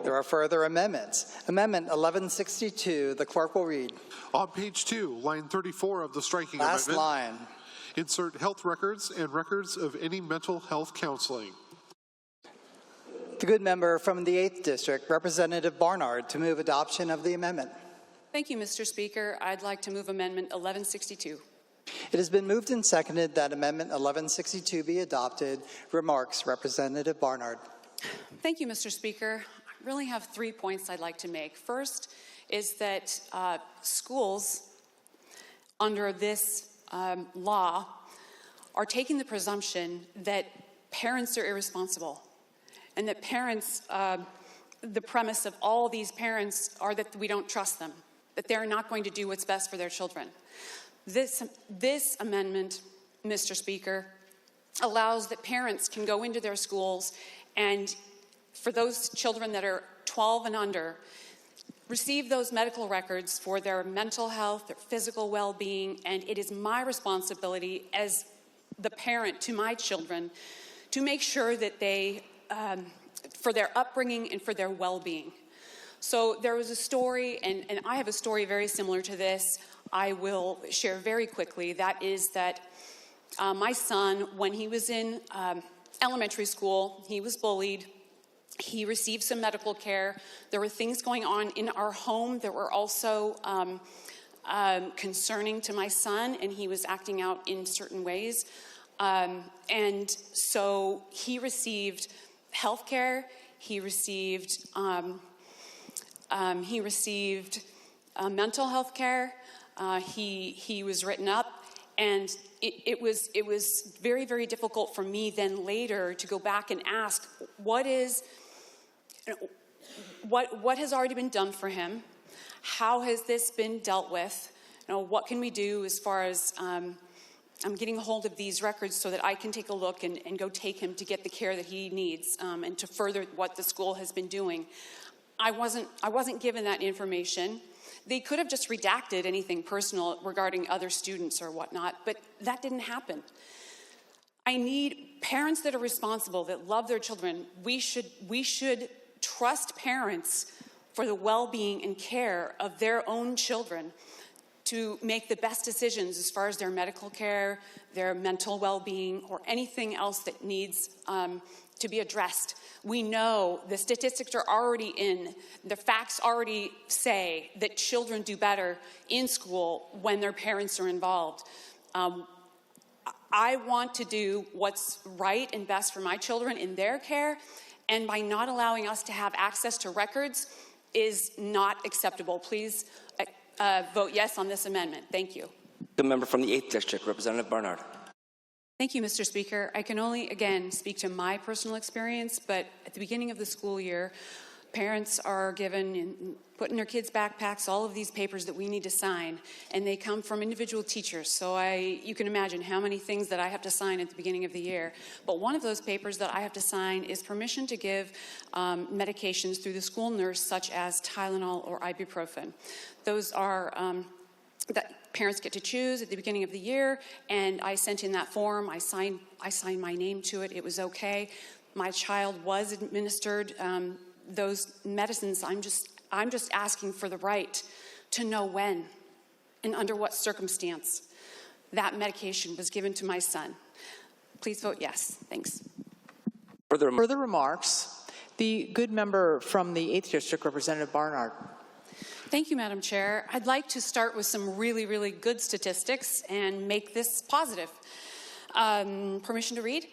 There are further amendments. Amendment 1162, the clerk will read. On page 2, line 34 of the striking Last amendment, line. insert health records and records of any mental health counseling. The good member from the 8th District, Representative Barnard, to move adoption of the amendment. Thank you, Mr. Speaker. I'd like to move Amendment 1162. It has been moved and seconded that Amendment 1162 be adopted. Remarks, Representative Barnard. Thank you, Mr. Speaker. I really have 3 points I'd like to make. First is that schools under this law are taking the presumption that parents are irresponsible and that parents, the premise of all these parents are that we don't trust them, that they're not going to do what's best for their children. This amendment, Mr. Speaker, allows that parents can go into their schools and for those children that are 12 and under, receive those medical records for their mental health, their physical well-being, and it is my responsibility as the parent to my children to make sure that they, for their upbringing and for their well-being. So there was a story, and I have a story very similar to this. I will share very quickly. That is that my son, when he was in elementary school, he was bullied. He received some medical care. There were things going on in our home that were also concerning to my son, and he was acting out in certain ways. And so he received health care. He received mental health care. He was written up. And it was very, very difficult for me then later to go back and ask, what has already been done for him? How has this been dealt with? What can we do as far as I'm getting a hold of these records so that I can take a look and go take him to get the care that he needs and to further what the school has been doing. I wasn't given that information. They could have just redacted anything personal regarding other students or whatnot, but that didn't happen. I need parents that are responsible, that love their children. We should trust parents for the well-being and care of their own children to make the best decisions as far as their medical care, their mental well-being, or anything else that needs to be addressed. We know the statistics are already in. The facts already say that children do better in school when their parents are involved. I want to do what's right and best for my children in their care, and by not allowing us to have access to records is not acceptable. Please vote yes on this amendment. Thank you. The member from the 8th District, Representative Barnard. Thank you, Mr. Speaker. I can only, again, speak to my personal experience, but at the beginning of the school year, parents are given, put in their kids' backpacks, all of these papers that we need to sign, and they come from individual teachers. So you can imagine how many things that I have to sign at the beginning of the year. But one of those papers that I have to sign is permission to give medications through the school nurse, such as Tylenol or ibuprofen. Those are that parents get to choose at the beginning of the year, and I sent in that form. I signed my name to it. It was okay. My child was administered those medicines. I'm just asking for the right to know when and under what circumstance that medication was given to my son. Please vote yes. Thanks. Further remarks, the good member from the 8th District, Representative Barnard. Thank you, Madam Chair. I'd like to start with some really, really good statistics and make this positive. Permission to read?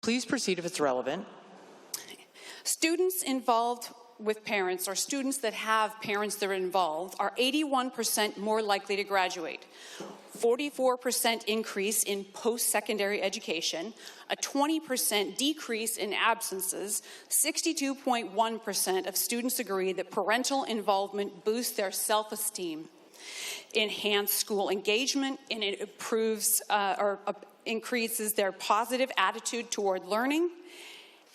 Please proceed if it's relevant. Students involved with parents, or students that have parents that are involved, are 81% more likely to graduate. 44% increase in post-secondary education, a 20% decrease in absences, 62.1% of students agree that parental involvement boosts their self-esteem, enhances school engagement, and it improves or increases their positive attitude toward learning,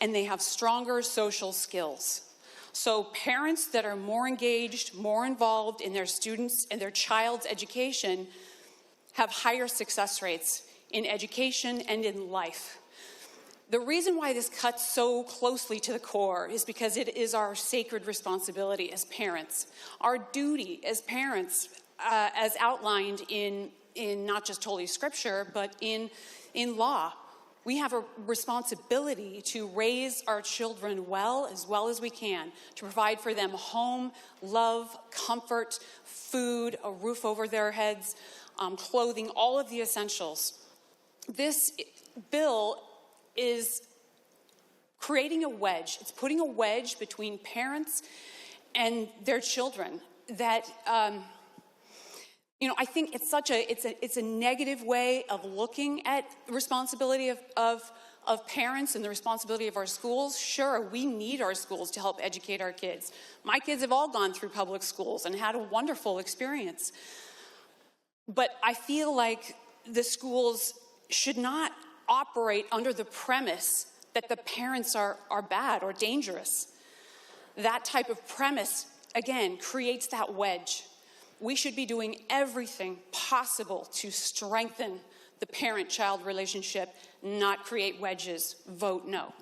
and they have stronger social skills. So parents that are more engaged, more involved in their students and their child's education have higher success rates in education and in life. The reason why this cuts so closely to the core is because it is our sacred responsibility as parents, our duty as parents, as outlined in not just Holy Scripture, but in law. We have a responsibility to raise our children well as we can, to provide for them home, love, comfort, food, a roof over their heads, clothing, all of the essentials. This bill is creating a wedge. It's putting a wedge between parents and their children that, I think it's a negative way of looking at the responsibility of parents and the responsibility of our schools. Sure, we need our schools to help educate our kids. My kids have all gone through public schools and had a wonderful experience. But I feel like the schools should not operate under the premise that the parents are bad or dangerous. That type of premise, again, creates that wedge. We should be doing everything possible to strengthen the parent-child relationship, not create wedges. Vote no.